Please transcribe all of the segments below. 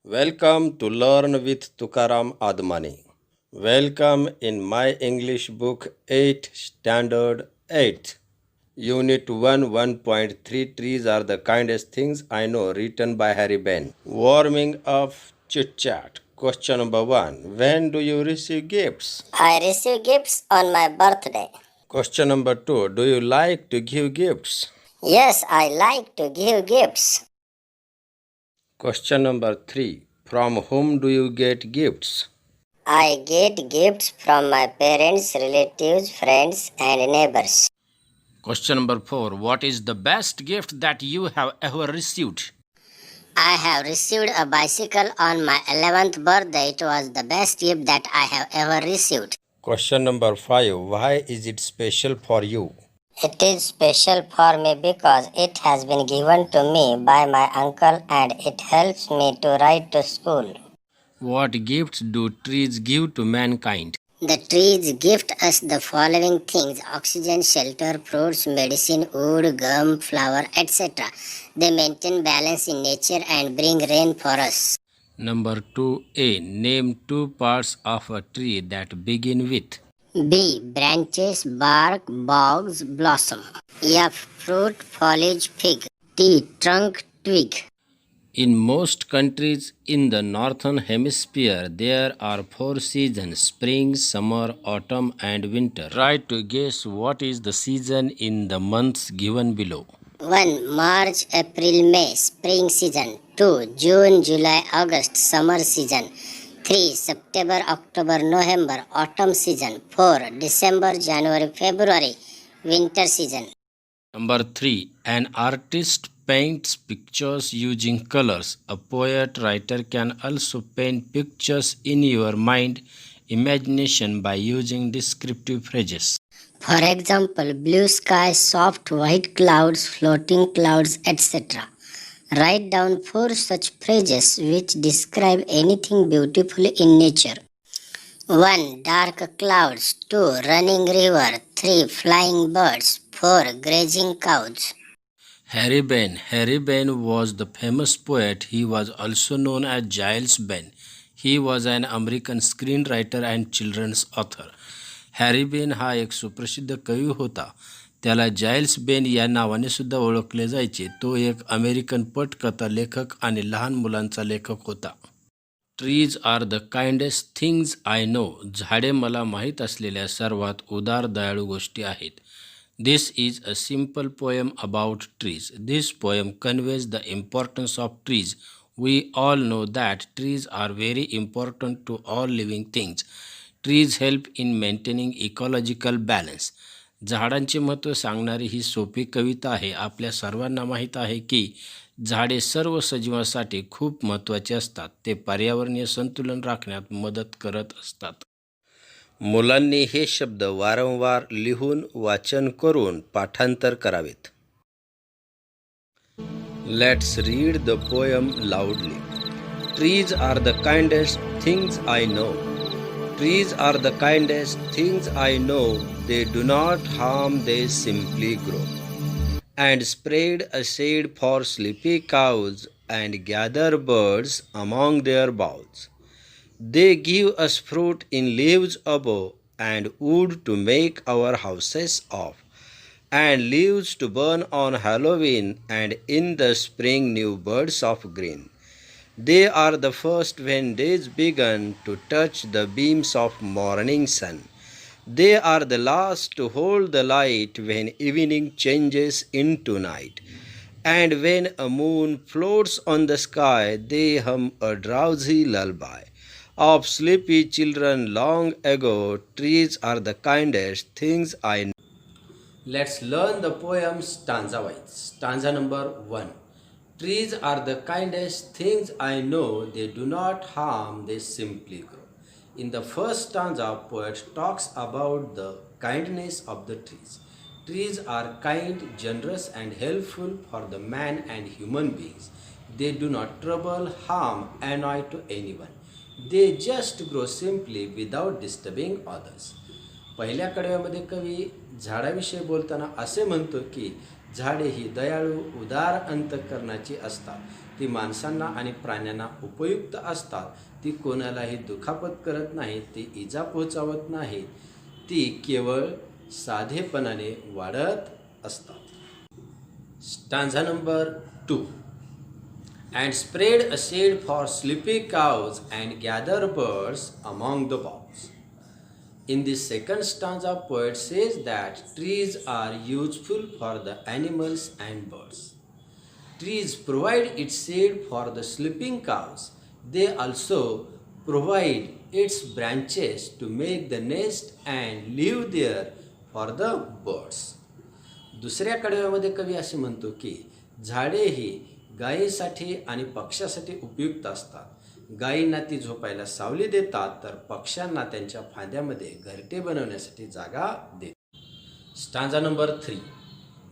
Welcome to Learn with Tukaram Admani. Welcome in my English book 8 Standard 8. Unit 1 1.3 Trees are the kindest things I know, written by Harry Ben. Warming up chit chat. Question number 1. When do you receive gifts? I receive gifts on my birthday. Question number 2. Do you like to give gifts? Yes, I like to give gifts. Question number 3. From whom do you get gifts? I get gifts from my parents, relatives, friends, and neighbors. Question number 4. What is the best gift that you have ever received? I have received a bicycle on my 11th birthday. It was the best gift that I have ever received. Question number 5. Why is it special for you? It is special for me because it has been given to me by my uncle and it helps me to ride to school. What gifts do trees give to mankind? The trees gift us the following things: oxygen, shelter, fruits, medicine, wood, gum, flower, etc. They maintain balance in nature and bring rain for us. Number 2a. Name two parts of a tree that begin with B. Branches, bark, boughs, blossom. F. Fruit, foliage, fig. T. Trunk, twig. In most countries in the northern hemisphere, there are 4 seasons: spring, summer, autumn, and winter. Try to guess what is the season in the months given below. 1. March, April, May, spring season. 2. June, July, August, summer season. 3. September, October, November, autumn season. 4. December, January, February, winter season. Number 3. An artist paints pictures using colors. A poet writer can also paint pictures in your mind imagination by using descriptive phrases. For example, blue sky, soft white clouds, floating clouds, etc. Write down 4 such phrases which describe anything beautiful in nature. 1. Dark clouds. 2. Running river. 3. Flying birds. 4. Grazing cows. Harry Ben was the famous poet. He was also known as Giles Ben. He was an American screenwriter and children's author. Harry Ben हा एक सुप्रसिद्ध कवी होता. त्याला Giles Ben या नावाने सुद्धा ओळखले जायचे. तो एक अमेरिकन पटकथा लेखक आणि लहान मुलांचा लेखक होता. Trees are the kindest things I know. झाडे मला माहीत असलेल्या सर्वात उदार दयाळू गोष्टी आहेत. This is a simple poem about trees. This poem conveys the importance of trees. We all know that trees are very important to all living things. Trees help in maintaining ecological balance. झाडांचे महत्त्व सांगणारी ही सोपी कविता आहे. आपल्या सर्वांना माहीत आहे की झाडे सर्व सजीवांसाठी खूप महत्त्वाचे असतात. ते पर्यावरणीय संतुलन राखण्यात मदत करत असतात. मुलांनी हे शब्द वारंवार लिहून वाचन करून पाठांतर करावेत. Let's read the poem loudly. Trees are the kindest things I know. Trees are the kindest things I know. They do not harm, they simply grow. And spread a shade for sleepy cows and gather birds among their boughs. They give us fruit in leaves above and wood to make our houses of, and leaves to burn on Halloween, and in the spring new buds of green. They are the first when days begin to touch the beams of morning sun. They are the last to hold the light when evening changes into night. And when a moon floats on the sky, they hum a drowsy lullaby of sleepy children long ago. Trees are the kindest things I know. Let's learn the poem stanza-wise. Stanza number 1. Trees are the kindest things I know. They do not harm, they simply grow. In the first stanza, poet talks about the kindness of the trees. Trees are kind, generous, and helpful for the man and human beings. They do not trouble, harm, annoy to anyone. They just grow simply without disturbing others. पहिल्या कडव्यामध्ये कवी झाडाविषयी बोलताना असे म्हणतो की झाडे ही दयाळू उदार अंतःकरणाची असतात. ती माणसांना आणि प्राण्यांना उपयुक्त असतात. ती कोणालाही दुखापत करत नाहीत, ती इजा पोहोचवत नाहीत, ती केवळ साधेपणाने वाढत असतात. Stanza number 2. And spread a shade for sleepy cows and gather birds among the boughs. In the second stanza, poet says that trees are useful for the animals and birds. Trees provide its shade for the sleeping cows. They also provide its branches to make the nest and live there for the birds. दुसऱ्या कडव्यामध्ये कवी असे म्हणतो की झाडे ही गायीसाठी आणि पक्ष्यासाठी उपयुक्त असतात. गायींना ती झोपायला सावली देतात, तर पक्ष्यांना त्यांच्या फांद्यामध्ये घरटे बनवण्यासाठी जागा देतात. Stanza number 3.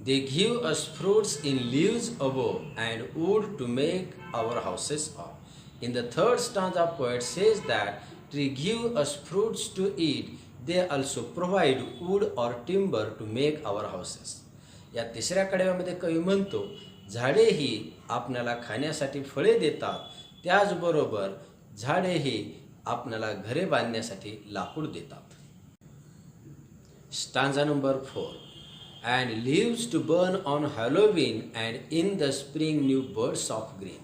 They give us fruits in leaves above and wood to make our houses of. In the third stanza, poet says that trees give us fruits to eat. They also provide wood or timber to make our houses. या तिसऱ्या कडव्यामध्ये कवी म्हणतो झाडे ही आपल्याला खाण्यासाठी फळे देतात, त्याचबरोबर झाडे ही आपल्याला घरे बांधण्यासाठी लाकूड देतात. Stanza number 4. And leaves to burn on Halloween and in the spring new buds of green.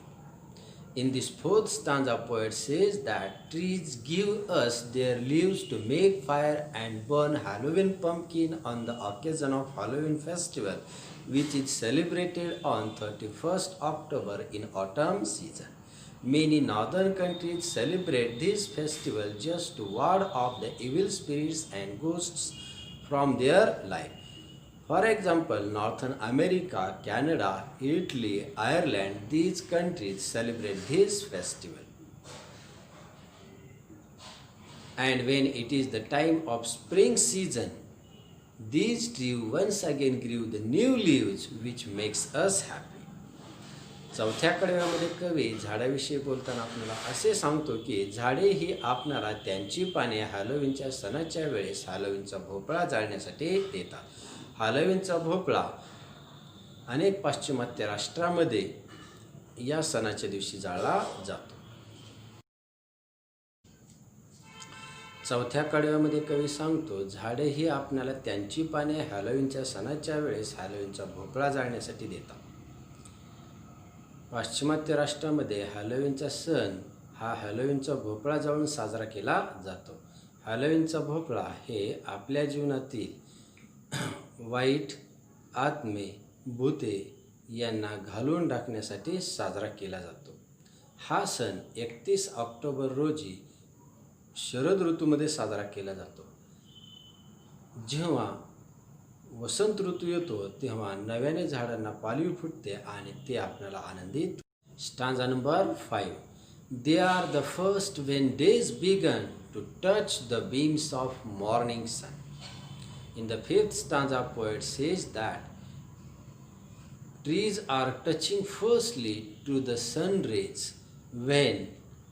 In this fourth stanza, poet says that trees give us their leaves to make fire and burn Halloween pumpkin on the occasion of Halloween festival, which is celebrated on 31st October in autumn season. Many northern countries celebrate this festival just to ward off the evil spirits and ghosts from their life. For example, Northern America, Canada, Italy, Ireland, these countries celebrate this festival. And when it is the time of spring season, these trees once again give the new leaves, which makes us happy. चौथ्या कडव्यामध्ये कवी झाडाविषयी बोलताना आपल्याला असे सांगतो की झाडे ही आपणाला त्यांची पाने हॅलोवीनच्या सणाच्या वेळेस हॅलोवीनचा भोपळा जाळण्यासाठी देतात. हॅलोवीनचा भोपळा अनेक पाश्चिमात्य राष्ट्रांमध्ये या सणाच्या दिवशी जाळला जातो. चौथ्या कडव्यामध्ये कवी सांगतो झाडे ही आपल्याला त्यांची पाने हॅलोवीनच्या सणाच्या वेळेस हॅलोवीनचा भोपळा जाळण्यासाठी देतात. पाश्चिमात्य राष्ट्रामध्ये हॅलोवीनचा सण हा हॅलोवीनचा भोपळा जाळून साजरा केला जातो. हॅलोवीनचा भोपळा हे आपल्या जीवनातील वाईट आत्मे भूते यांना घालवून टाकण्यासाठी साजरा केला जातो. हा सण 31 ऑक्टोबर रोजी शरद ऋतूमध्ये साजरा केला जातो. जेव्हा वसंत ऋतू येतो तेव्हा नव्याने झाडांना पालवी फुटते आणि ते आपल्याला आनंदित. Stanza number 5. They are the first when days begin to touch the beams of morning sun. In the fifth stanza, poet says that trees are touching firstly to the sun rays when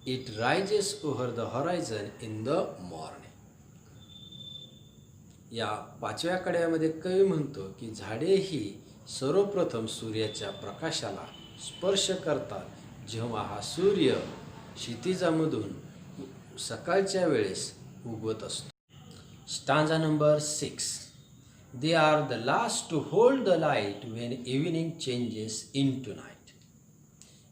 it rises over the horizon in the morning. या पाचव्या कडव्यामध्ये कवी म्हणतो की झाडे ही सर्वप्रथम सूर्याच्या प्रकाशाला स्पर्श करतात जेव्हा हा सूर्य क्षितिजामधून सकाळच्या वेळेस उगवत असतो. Stanza number 6. They are the last to hold the light when evening changes into night.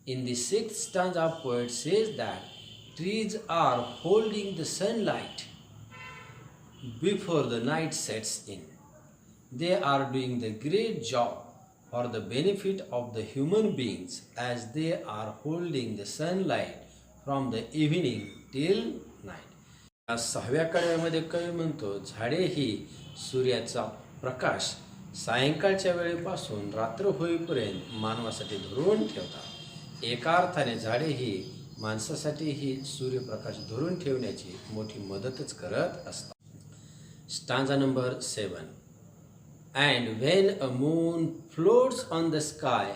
In the sixth stanza, poet says that trees are holding the sunlight before the night sets in. They are doing the great job for the benefit of the human beings as they are holding the sunlight from the evening till night. या सहाव्या कडव्यामध्ये कवी म्हणतो झाडे ही सूर्याचा प्रकाश सायंकाळच्या वेळेपासून रात्र होईपर्यंत मानवासाठी धरून ठेवतात. एका अर्थाने झाडे ही माणसासाठी ही सूर्यप्रकाश धरून ठेवण्याची मोठी मदतच करत असतात. Stanza number 7. And when a moon floats on the sky,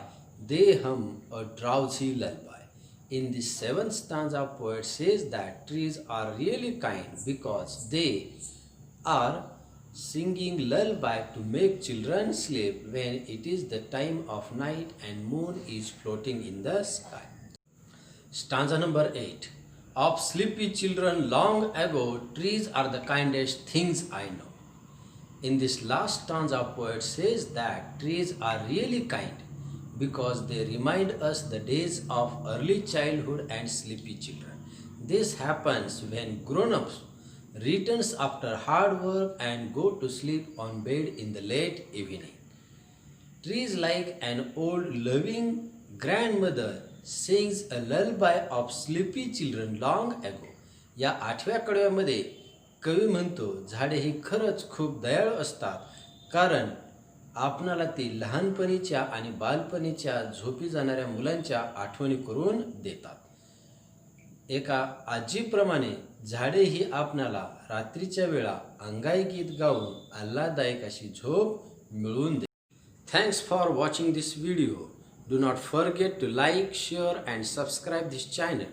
they hum a drowsy lullaby. In the seventh stanza, poet says that trees are really kind because they are singing lullaby to make children sleep when it is the time of night and moon is floating in the sky. Stanza number 8. Of sleepy children long ago, trees are the kindest things I know. In this last stanza, poet says that trees are really kind because they remind us the days of early childhood and sleepy children. This happens when grown-ups returns after hard work and go to sleep on bed in the late evening. Trees like an old loving grandmother sings a lullaby of sleepy children long ago. या 8व्या कडव्यामध्ये कवी म्हणतो झाडे ही खरंच खूप दयाळू असतात कारण आपणाला ती लहानपणीच्या आणि बालपणीच्या झोपी जाणाऱ्या मुलांच्या आठवणी करून देतात. एका आजीप्रमाणे झाडे ही आपणाला रात्रीच्या वेळा अंगाई गीत गाऊन आल्हाददायक अशी झोप मिळवून देतात. Thanks for watching this video. Do not forget to like, share and subscribe this channel.